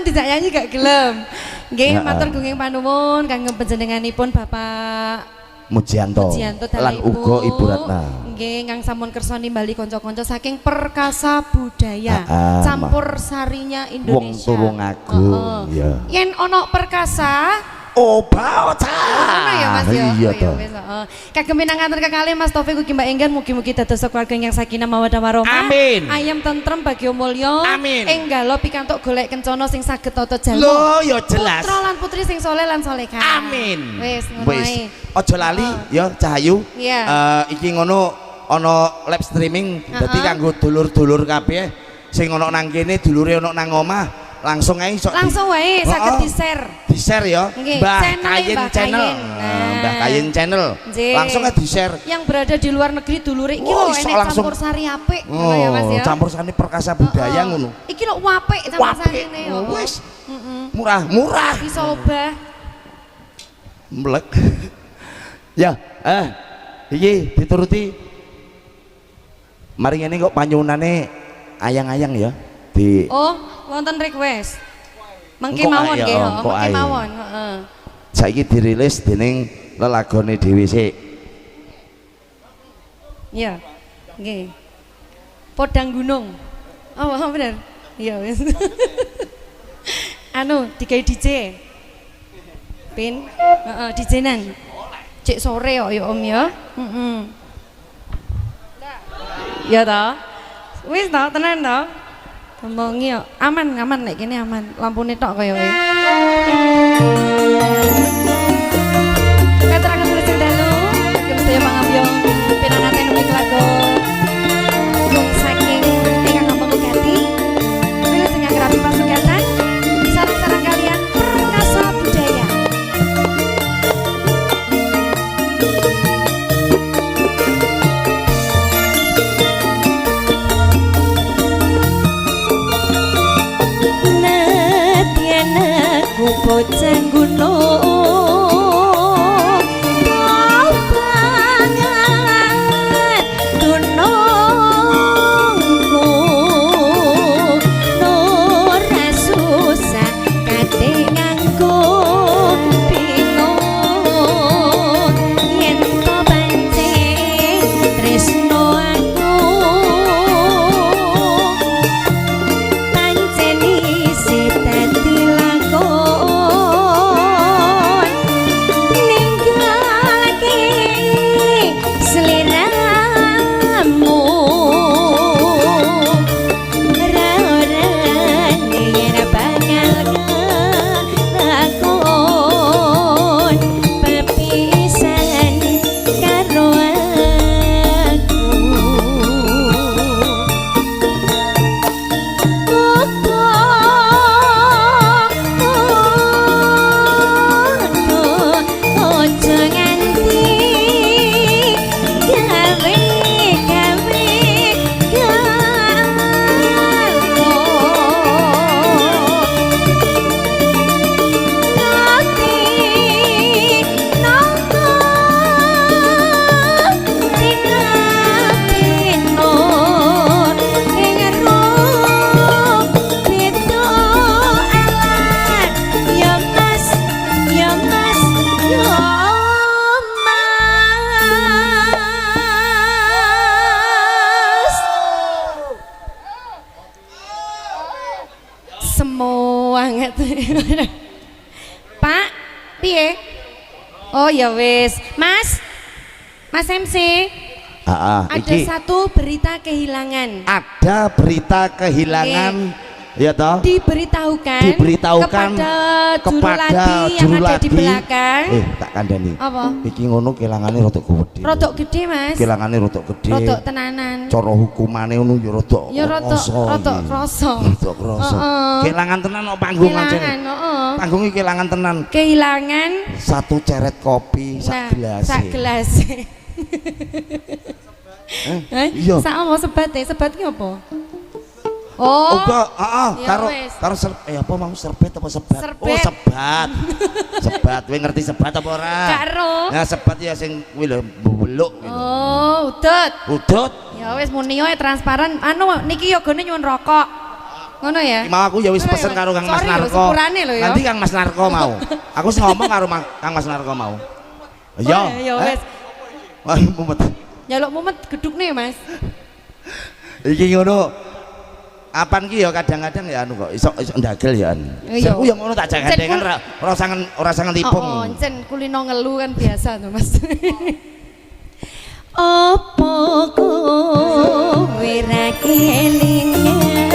dijak nyanyi gak gelem. Nggih, matur gunging panuwun kangge panjenenganipun Bapak Mujianto lan uga Ibu Ratna. Nggih, kang sampun kersa nimbali kanca-kanca saking Perkasa Budaya. Campur sarinya Indonesia. Wong Tulungagung, ya. Yen ana perkasa Oba Oca. Ono ya Mas ya. Iya to. Kagem pinanganten kekalih Mas Taufik ugi Mbak Enggan mugi-mugi dados keluarga ingkang sakinah mawaddah warahmah. Amin. Ayam tentrem bagya mulya. Amin. Enggalo pikantuk golek kencana sing saged tata jalma. Lho ya jelas. Putra lan putri sing saleh lan salehah. Amin. Wis ngono Wis. ae. Aja lali ya Cahayu. Iya. Iki ngono ana live streaming dadi kanggo dulur-dulur kabeh sing ana nang kene dulure ana nang omah. Langsung aja sok langsung wae saged di-share. Di-share ya. Mbah Kayin channel. Mbah Kayin channel. Langsung aja di-share. Yang berada di luar negeri dulure iki lho enek campur sari apik ngono ya Mas ya. Campur sari Perkasa Budaya ngono. Iki lho apik campur sarine yo. Wis. Murah. Bisa obah. Mlek. Ya, iki dituruti. Mari ngene kok panyunane ayang-ayang ya. Di wonten request. Mengki mawon nggih, mengki mawon, heeh. Saiki dirilis dening lelagone dhewe sik. Iya. Nggih. Podang Gunung. Oh, bener. Iya wis. Anu, digawe DJ. Pin, heeh, DJ-nan. Cek sore kok ya Om ya. Heeh. Ya ta. Wis ta, tenan ta? Ngomongi yo aman lek kene aman. Lampune tok kaya wae. Katrangan terus dalu, kemestya pangambyong pinanganten nemi lagu. Wong saking ingkang ngomong gati. Wis sing ngrapi pasugatan. Sareng-sareng kalian Perkasa Budaya. Bocah gunung kau banget gunungku ora susah kate nganggo bingung yen to pancen tresno aku pancen isi dadi semangat. Pak, piye? Oh ya wis, Mas MC. Ada satu berita kehilangan. Ada berita kehilangan. Ya toh? Diberitahukan kepada juru ladi yang ada di belakang. Tak kandani. Apa? Iki ngono kelangane rodok gede. Rodok gede, Mas. Kelangane rodok gede. Rodok tenanan. Cara hukumane ngono ya rodok. Ya rodok kroso. Rodok kroso. Kelangan tenan kok panggung aja. Panggung iki kelangan tenan. Kehilangan satu ceret kopi sak gelas. Sak gelas. Iya. Sak apa sebat ki apa? Oh, karo apa mau serbet apa sebat? Oh, sebat. Sebat, kowe ngerti sebat apa ora? Karo. Nah, sebat ya sing kuwi lho mbeluk gitu. Oh, udut. Udut. Ya wis muni wae transparan. Anu niki yogane nyuwun rokok. Ngono ya. Mau aku ya wis Ngono pesen ya, karo Kang Mas sorry lho, Narko. sepurane lho ya. Nanti Kang Mas Narko mau. Aku wis ngomong karo Kang Mas Narko mau. Iya. Ya wis. Wah, mumet. Njaluk mumet gedukne Mas. Iki ngono. Apan ki ya kadang-kadang ya anu kok iso ndagel ya. Iya. Aku ya ngono tak jagandengan ora sangen tipung. Oh, encen kulino ngelu kan biasa tuh Mas. Opo kowe ra kelingan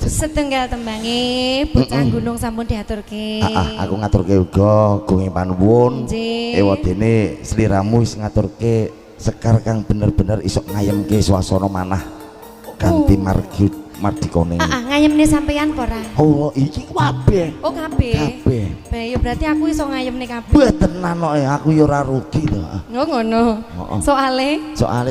setunggal tembange bocah gunung sampun diaturke. Aku ngaturke uga gunge panuwun. Ewadene sliramu wis ngaturke Sekar kang bener-bener iso ngayemke swasana manah ganti mardikane. Ngayemne sampeyan apa ora? Oh, iki kabeh. Oh, kabeh. Kabeh. Ya berarti aku iso ngayemne kabeh. Mboten nanoke aku ya ora rugi to. Oh, ngono. Soale